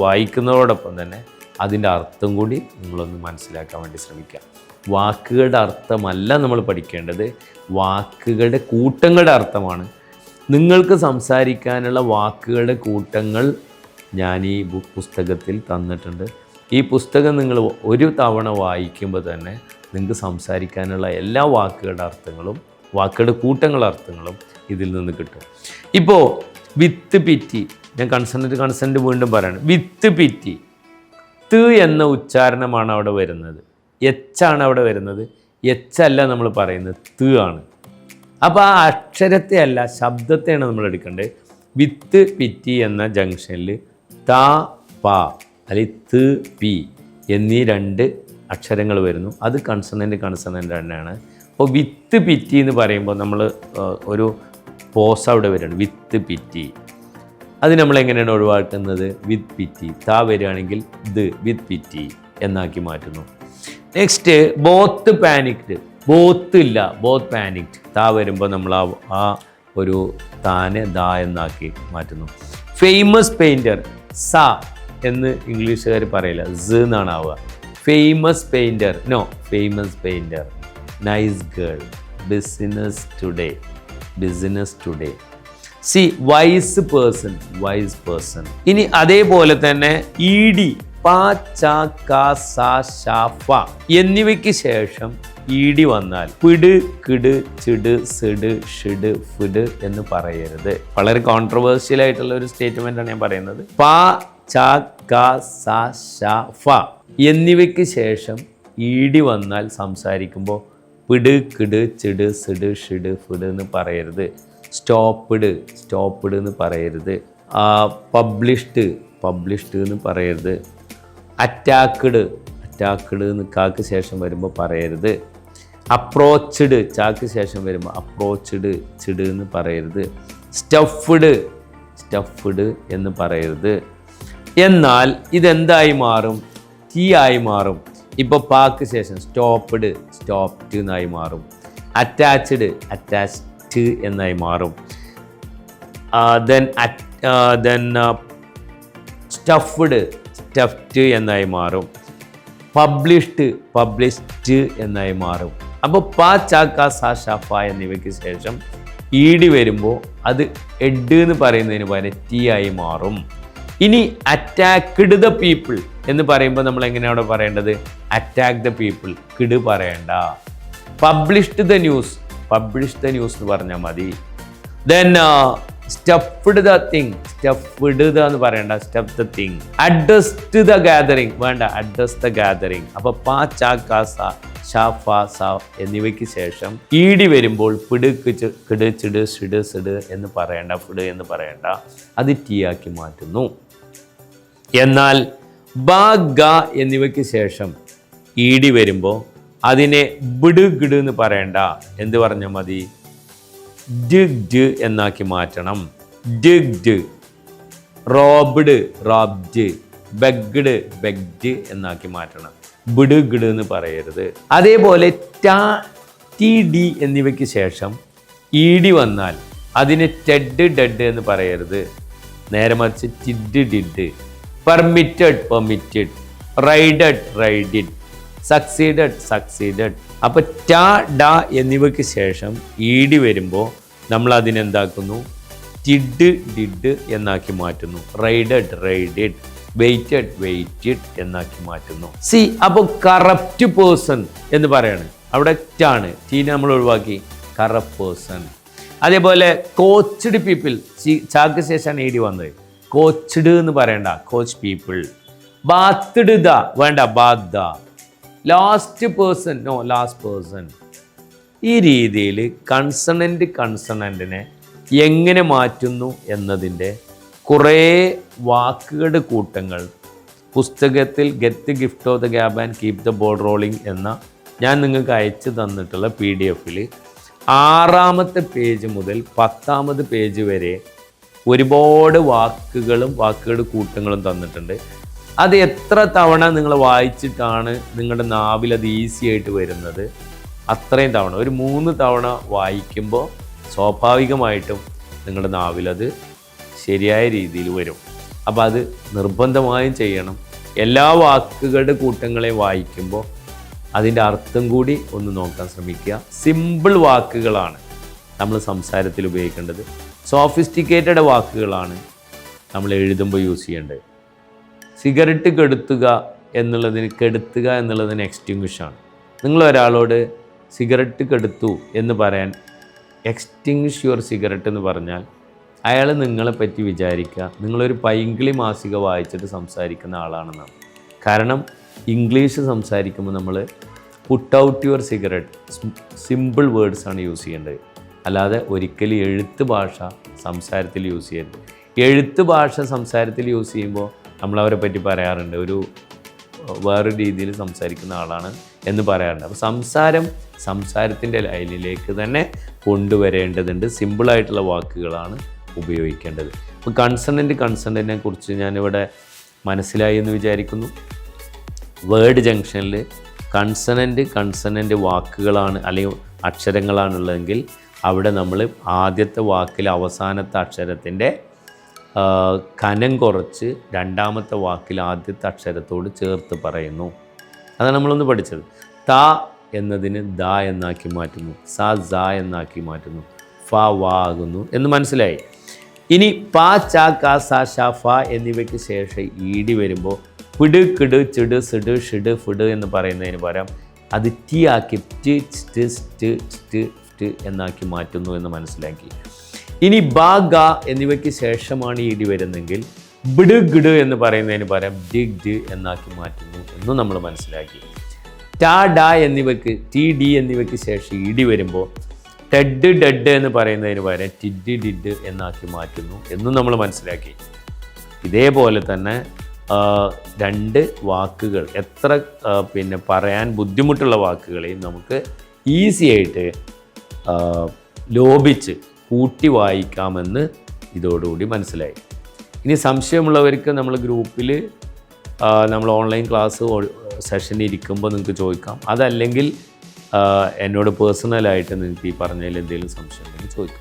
വായിക്കുന്നതോടൊപ്പം തന്നെ അതിൻ്റെ അർത്ഥം കൂടി നിങ്ങളൊന്ന് മനസ്സിലാക്കാൻ വേണ്ടി ശ്രമിക്കുക. വാക്കുകളുടെ അർത്ഥമല്ല നമ്മൾ പഠിക്കേണ്ടത്, വാക്കുകളുടെ കൂട്ടങ്ങളുടെ അർത്ഥമാണ്. നിങ്ങൾക്ക് സംസാരിക്കാനുള്ള വാക്കുകളുടെ കൂട്ടങ്ങൾ ഞാൻ ഈ പുസ്തകത്തിൽ തന്നിട്ടുണ്ട്. ഈ പുസ്തകം നിങ്ങൾ ഒരു തവണ വായിക്കുമ്പോൾ തന്നെ നിങ്ങൾക്ക് സംസാരിക്കാനുള്ള എല്ലാ വാക്കുകളുടെ അർത്ഥങ്ങളും വാക്കുകളുടെ കൂട്ടങ്ങളുടെ അർത്ഥങ്ങളും ഇതിൽ നിന്ന് കിട്ടും. ഇപ്പോൾ വിത്ത് പിറ്റി, ഞാൻ കൺസെൻറ്റ് വീണ്ടും പറയാണ്. വിത്ത് പിറ്റി, ത് എന്ന ഉച്ചാരണമാണ് അവിടെ വരുന്നത്, എച്ചാണ് അവിടെ വരുന്നത്. എച്ചല്ല നമ്മൾ പറയുന്നത്, ത് ആണ്. അപ്പോൾ ആ അക്ഷരത്തെ അല്ല, ശബ്ദത്തെയാണ് നമ്മൾ എടുക്കേണ്ടത്. വിത്ത് പിറ്റി എന്ന ജംഗ്ഷനിൽ ത പ അല്ലെങ്കിൽ ത് പി എന്നീ 2 അക്ഷരങ്ങൾ വരുന്നു. അത് കൺസണൻ്റ് തന്നെയാണ്. അപ്പോൾ വിത്ത് പിറ്റി എന്ന് പറയുമ്പോൾ നമ്മൾ ഒരു പോസ് അവിടെ വരികയാണ്, വിത്ത് പിറ്റി. അത് നമ്മൾ എങ്ങനെയാണ് ഒഴിവാക്കുന്നത്? വിത്ത് പിറ്റി. താ വരികയാണെങ്കിൽ ദ്, വിത്ത് പിറ്റി എന്നാക്കി മാറ്റുന്നു. നെക്സ്റ്റ് ബോത്ത് പാനിക്ഡ്, ബോത്ത് ഇല്ല, ബോത്ത് പാനിക്ഡ്. താ വരുമ്പോൾ നമ്മൾ ആ ഒരു താനെ ദാ എന്നാക്കി മാറ്റുന്നു. ഫേമസ് പെയിൻറ്റർ, സ എന്ന് ഇംഗ്ലീഷുകാർ പറയില്ല, സ എന്നാണ് ആവുക. Famous painter, no, famous painter. Nice girl, business today. See wise person. ഇനി അതേപോലെ തന്നെ ഇ ഡി, പ, ച, ക, സ, ശ, ഫ എന്നിവയ്ക്ക് ശേഷം ഇ ഡി വന്നാൽ പിട്, കിട്, ചിട്, സിട്, ഷിഡ്, ഫിഡ് എന്ന് പറയരുത്. വളരെ കോൺട്രവേഴ്ഷ്യൽ ആയിട്ടുള്ള ഒരു സ്റ്റേറ്റ്മെൻ്റാണ് ഞാൻ പറയുന്നത്. പ, ച, ക, സ, ശ, ഫ എന്നിവയ്ക്ക് ശേഷം ഇ ഡി വന്നാൽ സംസാരിക്കുമ്പോൾ പിട്, കിട്, ചിട്, സിഡ്, ഷിഡ്, ഫിഡ് എന്ന് പറയരുത്. സ്റ്റോപ്പ്ഡ് എന്ന് പറയരുത്. പബ്ലിഷ്ഡ് എന്ന് പറയരുത്. അറ്റാക്ക്ഡ് എന്ന് കാക്ക് ശേഷം വരുമ്പോൾ പറയരുത്. അപ്രോച്ച്ഡ്, ചാക്ക് ശേഷം വരുമ്പോൾ അപ്രോച്ച്ഡ്, ചിട് എന്ന് പറയരുത്. സ്റ്റഫ്ഡ് സ്റ്റഫ്ഡ് എന്ന് പറയരുത്. എന്നാൽ ഇതെന്തായി മാറും? ടി ആയി മാറും. ഇപ്പോൾ പാക്ക് ശേഷം സ്റ്റോപ്പ്ഡ് സ്റ്റോപ്ഡ് എന്നായി മാറും. അറ്റാച്ച്ഡ് അറ്റാച്ച്ഡ് എന്നായി മാറും. ദെൻ സ്റ്റഫ്ഡ് സ്റ്റഫ്ഡ് എന്നായി മാറും. പബ്ലിഷ്ഡ് പബ്ലിഷ്ഡ് എന്നായി മാറും. അപ്പോൾ പ ച ക സ ഷ ഫ എന്നിവയ്ക്ക് ശേഷം ഈടി വരുമ്പോൾ അത് എഡ് എന്ന് പറയുന്നതിന് പകരം ടി ആയി മാറും. ഇനി അറ്റാക്ക്ഡ് ദ പീപ്പിൾ എന്ന് പറയുമ്പോൾ നമ്മൾ എങ്ങനെയാണ് പറയേണ്ടത്? അറ്റാക്ക് ദ പീപ്പിൾ, കിഡ് പറയണ്ട. പബ്ലിഷ്ഡ് ദ ന്യൂസ് എന്ന് പറഞ്ഞാൽ മതി. Then stuffed the thing, stuffed the എന്ന് പറയണ്ട, stuff the thing. Addressed the gathering, വേണ്ട, അഡ്രസ് ദ ഗാദറിങ്. അപ്പോൾ പ ച ക സ ഷ ഫ സ എന്നിവയ്ക്ക് ശേഷം ഈടി വരുമ്പോൾ പിട് കിട് ചിട് ഷിഡ് സിഡ് എന്ന് പറയണ്ട, ഫിഡ് എന്ന് പറയണ്ട, അത് ടി ആക്കി മാറ്റുന്നു. എന്നാൽ ബ ഗ എന്നിവയ്ക്ക് ശേഷം ഈടി വരുമ്പോൾ അതിനെ ബിഡ് ഗിഡ് എന്ന് പറയണ്ട, എന്ത് പറഞ്ഞാൽ മതി? ഡ് എന്നാക്കി മാറ്റണം. ഡ്. റോബ്ഡ് റോബ്ഡ്, ബെഗ്ഡ് ബെഗ്ഡ് എന്നാക്കി മാറ്റണം. ബിഡ് ഗിഡ് എന്ന് പറയരുത്. അതേപോലെ ടി ഡി എന്നിവയ്ക്ക് ശേഷം ഈടി വന്നാൽ അതിന് ടെഡ് ഡെഡ് എന്ന് പറയരുത്, നേരെ മറിച്ച് tid did. Permitted permitted, raided raided, succeeded succeeded. അപ്പോൾ ട ഡ എന്നിവയ്ക്ക് ശേഷം ഈടി വരുമ്പോൾ നമ്മൾ അതിനെന്താക്കുന്നു? ടിഡ് ഡിഡ് എന്നാക്കി മാറ്റുന്നു. റൈഡഡ് റൈഡിഡ്, വെയിറ്റഡ് വെയിറ്റഡ് എന്നാക്കി മാറ്റുന്നു. സി, അപ്പോൾ കറപ്റ്റ് പേഴ്സൺ എന്ന് പറയാണ്, അവിടെ ടാണ്, ടീനെ നമ്മൾ ഒഴിവാക്കി, കറപ്റ്റ് പേഴ്സൺ. അതേപോലെ കോച്ച്ഡ് പീപ്പിൾ, ചാക്ക് ശേഷമാണ് ഈടി വന്നത്, കോച്ച്ഡ് എന്ന് പറയണ്ട, കോച്ച് പീപ്പിൾ. ബാത്ത്ഡ് ദ, വേണ്ട, bath the. Last person, no, last person. ഈ രീതിയിൽ കൺസണൻറ്റിനെ എങ്ങനെ മാറ്റുന്നു എന്നതിൻ്റെ കുറേ വാക്കുകളുടെ കൂട്ടങ്ങൾ പുസ്തകത്തിൽ get gift of the gab and keep the ball rolling എന്ന ഞാൻ നിങ്ങൾക്ക് അയച്ചു തന്നിട്ടുള്ള PDF-ൽ 6-ാമത്തെ പേജ് മുതൽ 10-ാമത് പേജ് വരെ ഒരുപാട് വാക്കുകളുടെ കൂട്ടങ്ങളും തന്നിട്ടുണ്ട്. അത് എത്ര തവണ നിങ്ങൾ വായിച്ചിട്ടാണ് നിങ്ങളുടെ നാവിൽ അത് ഈസി ആയിട്ട് വരുന്നത്, അത്രയും തവണ, ഒരു 3 തവണ വായിക്കുമ്പോൾ സ്വാഭാവികമായിട്ടും നിങ്ങളുടെ നാവിലത് ശരിയായ രീതിയിൽ വരും. അപ്പോൾ അത് നിർബന്ധമായും ചെയ്യണം. എല്ലാ വാക്കുകളുടെ കൂട്ടങ്ങളെയും വായിക്കുമ്പോൾ അതിൻ്റെ അർത്ഥം കൂടി ഒന്ന് നോക്കാൻ ശ്രമിക്കുക. സിമ്പിൾ വാക്കുകളാണ് നമ്മൾ സംസാരത്തിൽ ഉപയോഗിക്കേണ്ടത്. സോഫിസ്റ്റിക്കേറ്റഡ് വാക്കുകളാണ് നമ്മൾ എഴുതുമ്പോൾ യൂസ് ചെയ്യേണ്ടത്. സിഗരറ്റ് കെടുത്തുക എന്നുള്ളതിന് എക്സ്റ്റിങ്വിഷാണ്. നിങ്ങൾ ഒരാളോട് സിഗരറ്റ് കെടുത്തു എന്ന് പറയാൻ എക്സ്റ്റിങ്വിഷ് യുവർ സിഗരറ്റ് എന്ന് പറഞ്ഞാൽ അയാൾ നിങ്ങളെപ്പറ്റി വിചാരിക്കുക നിങ്ങളൊരു പൈങ്കിളി മാസിക വായിച്ചിട്ട് സംസാരിക്കുന്ന ആളാണെന്നാണ്. കാരണം ഇംഗ്ലീഷ് സംസാരിക്കുമ്പോൾ നമ്മൾ put out your cigarette, simple വേർഡ്സാണ് യൂസ് ചെയ്യേണ്ടത്. അല്ലാതെ ഒരിക്കലും എഴുത്ത് ഭാഷ സംസാരത്തിൽ യൂസ് ചെയ്യരുത്. എഴുത്ത് ഭാഷ സംസാരത്തിൽ യൂസ് ചെയ്യുമ്പോൾ നമ്മളവരെ പറ്റി പറയാറുണ്ട്, ഒരു വേറൊരു രീതിയിൽ സംസാരിക്കുന്ന ആളാണ് എന്ന് പറയാറുണ്ട്. അപ്പോൾ സംസാരത്തിൻ്റെ ലൈനിലേക്ക് തന്നെ കൊണ്ടുവരേണ്ടതുണ്ട്. സിമ്പിളായിട്ടുള്ള വാക്കുകളാണ് ഉപയോഗിക്കേണ്ടത്. അപ്പോൾ കൺസണൻറ്റിനെ കുറിച്ച് ഞാനിവിടെ മനസ്സിലായി എന്ന് വിചാരിക്കുന്നു. വേർഡ് ജംഗ്ഷനിൽ കൺസണൻറ്റ് വാക്കുകളാണ് അല്ലെങ്കിൽ അക്ഷരങ്ങളാണുള്ളതെങ്കിൽ അവിടെ നമ്മൾ ആദ്യത്തെ വാക്കിൽ അവസാനത്തെ അക്ഷരത്തിൻ്റെ കനം കുറച്ച് രണ്ടാമത്തെ വാക്കിൽ ആദ്യത്തെ അക്ഷരത്തോട് ചേർത്ത് പറയുന്നു. അതാണ് നമ്മളൊന്ന് പഠിച്ചത്. ത എന്നതിന് ദ എന്നാക്കി മാറ്റുന്നു, സ സ എന്നാക്കി മാറ്റുന്നു, ഫ വ ആകുന്നു എന്ന് മനസ്സിലായി. ഇനി പ ച ക സ ഷ ഫ എന്നിവയ്ക്ക് ശേഷം ഈടി വരുമ്പോൾ പിട് കിട് ചിട് സിഡ് ഷിഡ് ഫിഡ് എന്ന് പറയുന്നതിന് പകരം അത് ടി ആക്കി സ്റ്റ് എന്നാക്കി മാറ്റുന്നു എന്ന് മനസ്സിലാക്കി. ഇനി ബ ഗ എന്നിവയ്ക്ക് ശേഷമാണ് ഈടി വരുന്നെങ്കിൽ ബിഡ് ഗിഡ് എന്ന് പറയുന്നതിന് പകരം ഡിഗ് എന്നാക്കി മാറ്റുന്നു എന്നും നമ്മൾ മനസ്സിലാക്കി. ടാ ഡ എന്നിവയ്ക്ക് ടി ഡി എന്നിവയ്ക്ക് ശേഷം ഈടി വരുമ്പോൾ ടെഡ് ഡെഡ് എന്ന് പറയുന്നതിന് പകരം ടിഡ് ഡിഡ് എന്നാക്കി മാറ്റുന്നു എന്നും നമ്മൾ മനസ്സിലാക്കി. ഇതേപോലെ തന്നെ 2 വാക്കുകൾ എത്ര പറയാൻ ബുദ്ധിമുട്ടുള്ള വാക്കുകളെയും നമുക്ക് ഈസി ആയിട്ട് ലോപിച്ച് കൂട്ടി വായിക്കാമെന്ന് ഇതോടുകൂടി മനസ്സിലായി. ഇനി സംശയമുള്ളവർക്ക് നമ്മൾ ഗ്രൂപ്പിൽ നമ്മൾ ഓൺലൈൻ ക്ലാസ് സെഷനിൽ ഇരിക്കുമ്പോൾ നിങ്ങൾക്ക് ചോദിക്കാം. അതല്ലെങ്കിൽ എന്നോട് പേഴ്സണലായിട്ട് നിങ്ങൾക്ക് ഈ പറഞ്ഞതിൽ എന്തെങ്കിലും സംശയം ഉണ്ടെങ്കിൽ ചോദിക്കാം.